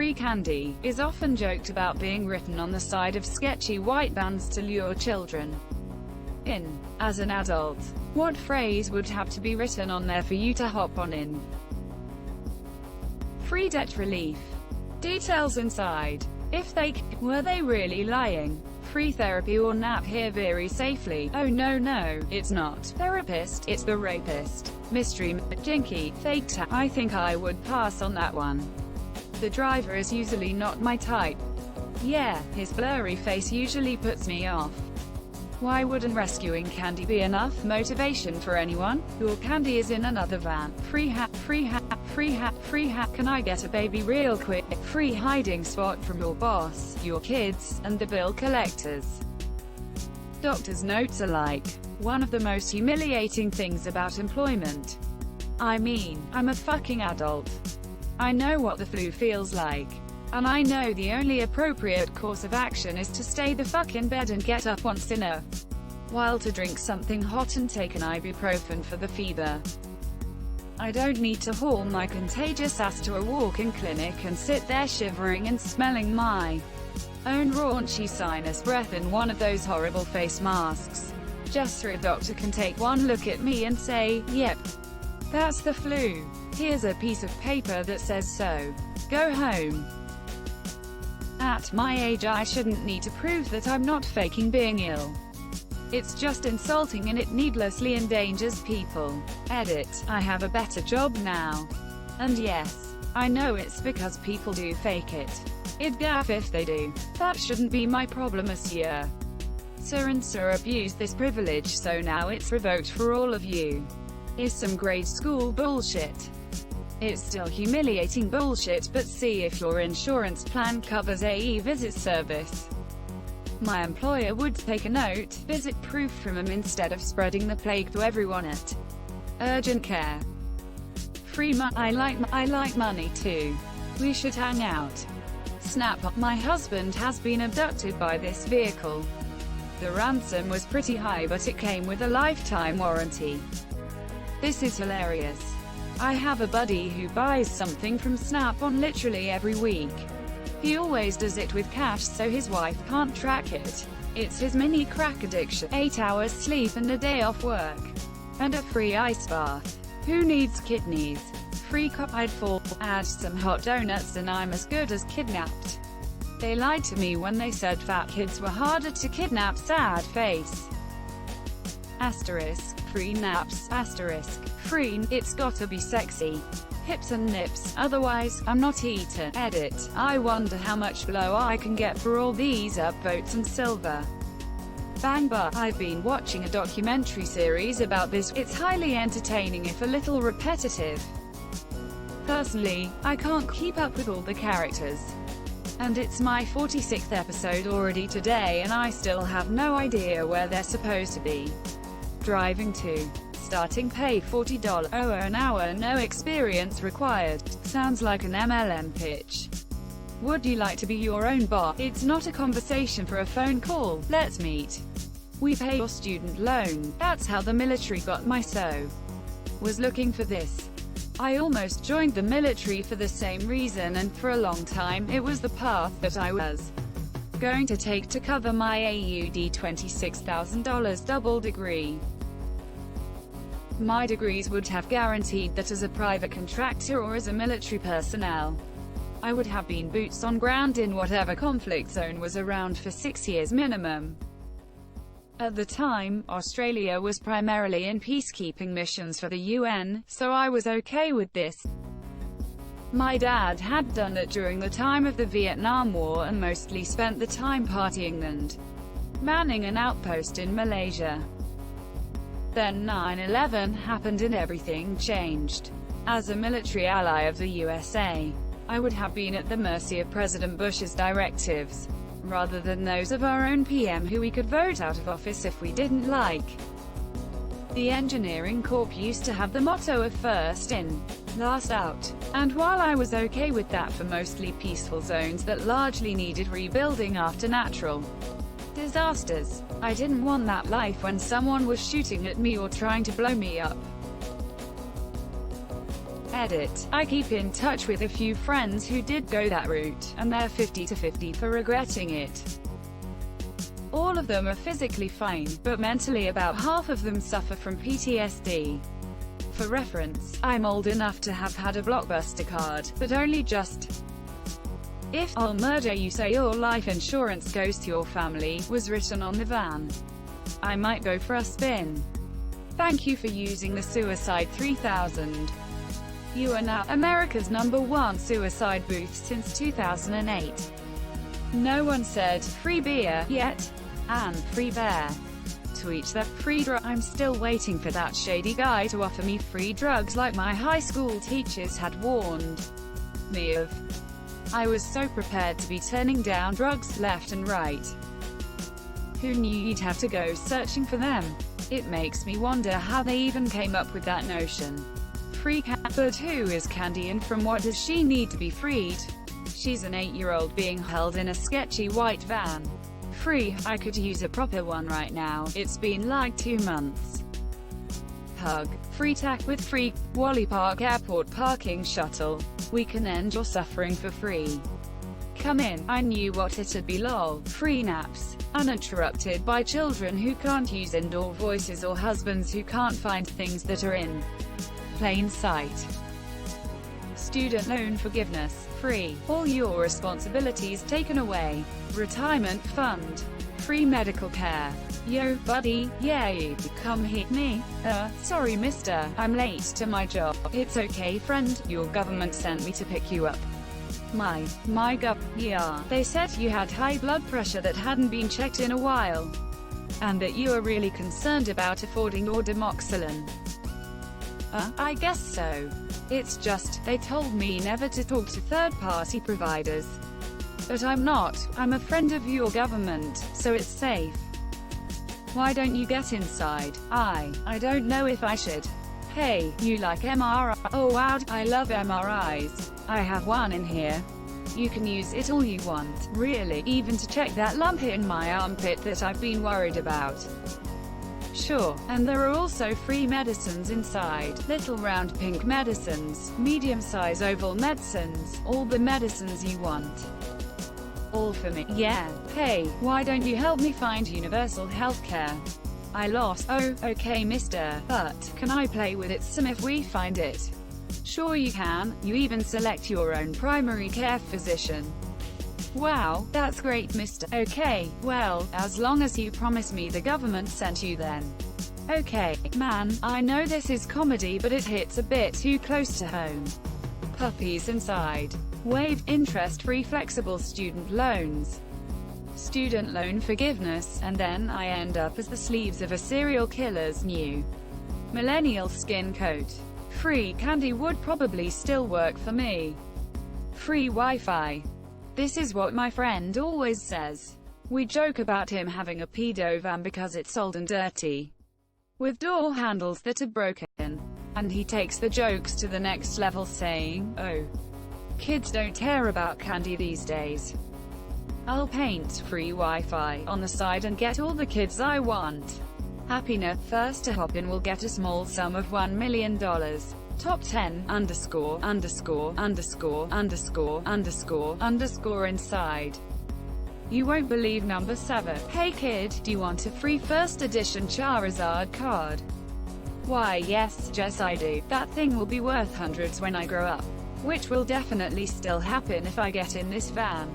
free candy, is often joked about being written on the side of sketchy white vans to lure children in. As an adult, what phrase would have to be written on there for you to hop on in? Free debt relief. Details inside. If they were they really lying? Free therapy or nap here very safely. Oh no, it's not therapist, it's the rapist. Mystery, jinky, fake I think I would pass on that one. The driver is usually not my type. Yeah, his blurry face usually puts me off. Why wouldn't rescuing candy be enough motivation for anyone? Your candy is in another van. Free hat, free hat, free hat, free hat. Can I get a baby real quick? Free hiding spot from your boss, your kids, and the bill collectors. Doctor's notes are like one of the most humiliating things about employment. I mean, I'm a fucking adult. I know what the flu feels like. And I know the only appropriate course of action is to stay the fuck in bed and get up once in a while to drink something hot and take an ibuprofen for the fever. I don't need to haul my contagious ass to a walk-in clinic and sit there shivering and smelling my own raunchy sinus breath in one of those horrible face masks. Just so a doctor can take one look at me and say, yep, that's the flu. Here's a piece of paper that says so. Go home. At my age I shouldn't need to prove that I'm not faking being ill. It's just insulting and it needlessly endangers people. Edit. I have a better job now. And yes, I know it's because people do fake it. I'd gaff if they do. That shouldn't be my problem, monsieur. Sir and Sir abused this privilege, so now it's revoked for all of you. Is some grade school bullshit. It's still humiliating bullshit, but see if your insurance plan covers a visit service. My employer would take a note, visit proof from him instead of spreading the plague to everyone at urgent care. Free I like money too. We should hang out. Snap up. My husband has been abducted by this vehicle. The ransom was pretty high, but it came with a lifetime warranty. This is hilarious. I have a buddy who buys something from Snap-on literally every week. He always does it with cash so his wife can't track it. It's his mini crack addiction. 8 hours sleep and a day off work. And a free ice bath. Who needs kidneys? Free cup. I'd fall. Add some hot donuts and I'm as good as kidnapped. They lied to me when they said fat kids were harder to kidnap. Sad face. Asterisk. Free naps. Asterisk. Free, it's gotta be sexy. Hips and nips, otherwise, I'm not eaten. Edit. I wonder how much blow I can get for all these upvotes and silver. Bang but I've been watching a documentary series about this. It's highly entertaining if a little repetitive. Personally, I can't keep up with all the characters. And it's my 46th episode already today and I still have no idea where they're supposed to be. Driving to. Starting pay $40 an hour, no experience required. Sounds like an MLM pitch. Would you like to be your own boss? It's not a conversation for a phone call. Let's meet. We pay your student loan. That's how the military got my so. Was looking for this. I almost joined the military for the same reason, and for a long time it was the path that I was going to take to cover my AUD $26,000 double degree. My degrees would have guaranteed that as a private contractor or as a military personnel, I would have been boots on ground in whatever conflict zone was around for 6 years minimum. At the time, Australia was primarily in peacekeeping missions for the UN, so I was okay with this. My dad had done it during the time of the Vietnam War and mostly spent the time partying and manning an outpost in Malaysia. Then 9/11 happened and everything changed. As a military ally of the USA, I would have been at the mercy of President Bush's directives, rather than those of our own PM who we could vote out of office if we didn't like. The engineering corps used to have the motto of first in, last out. And while I was okay with that for mostly peaceful zones that largely needed rebuilding after natural disasters, I didn't want that life when someone was shooting at me or trying to blow me up. Edit. I keep in touch with a few friends who did go that route, and they're 50-50 for regretting it. All of them are physically fine, but mentally about half of them suffer from PTSD. For reference, I'm old enough to have had a Blockbuster card, but only just. "If I'll murder you so your life insurance goes to your family" was written on the van. I might go for a spin. Thank you for using the Suicide 3000. You are now America's #1 suicide booth since 2008. No one said free beer yet, and free bear. To each their free drug. I'm still waiting for that shady guy to offer me free drugs like my high school teachers had warned me of. I was so prepared to be turning down drugs left and right. Who knew you'd have to go searching for them? It makes me wonder how they even came up with that notion. Free but who is Candy and from what does she need to be freed? She's an 8-year-old being held in a sketchy white van. Free, I could use a proper one right now, it's been like 2 months. Hug. Free tack with free. Wally Park Airport parking shuttle. We can end your suffering for free. Come in, I knew what it'd be lol. Free naps. Uninterrupted by children who can't use indoor voices or husbands who can't find things that are in plain sight. Student loan forgiveness. Free. All your responsibilities taken away. Retirement fund. Free medical care. Yo, buddy, yay, come hit me. Sorry mister, I'm late to my job. It's okay friend, your government sent me to pick you up. My yeah, they said you had high blood pressure that hadn't been checked in a while. And that you are really concerned about affording your demoxilin. I guess so. It's just, they told me never to talk to third-party providers. But I'm not, I'm a friend of your government, so it's safe. Why don't you get inside? I don't know if I should. Hey, you like MRI? Oh wow, I love MRIs. I have one in here. You can use it all you want, really, even to check that lump in my armpit that I've been worried about. Sure, and there are also free medicines inside. Little round pink medicines, medium-size oval medicines, all the medicines you want. All for me. Yeah. Hey, why don't you help me find universal healthcare? I lost. Oh, okay mister, but can I play with it some if we find it? Sure you can, you even select your own primary care physician. Wow, that's great mister. Okay, well, as long as you promise me the government sent you then. Okay, man, I know this is comedy but it hits a bit too close to home. Puppies inside. Waive interest-free flexible student loans. Student loan forgiveness, and then I end up as the sleeves of a serial killer's new millennial skin coat. Free candy would probably still work for me. Free Wi-Fi. This is what my friend always says. We joke about him having a pedo van because it's old and dirty, with door handles that are broken. And he takes the jokes to the next level saying, oh, kids don't care about candy these days. I'll paint free Wi-Fi on the side and get all the kids I want. Happiness. First to hop in will get a small sum of $1 million. Top 10 _ inside. You won't believe number 7. Hey kid, do you want a free first edition Charizard card? Why yes, Jess I do. That thing will be worth hundreds when I grow up. Which will definitely still happen if I get in this van.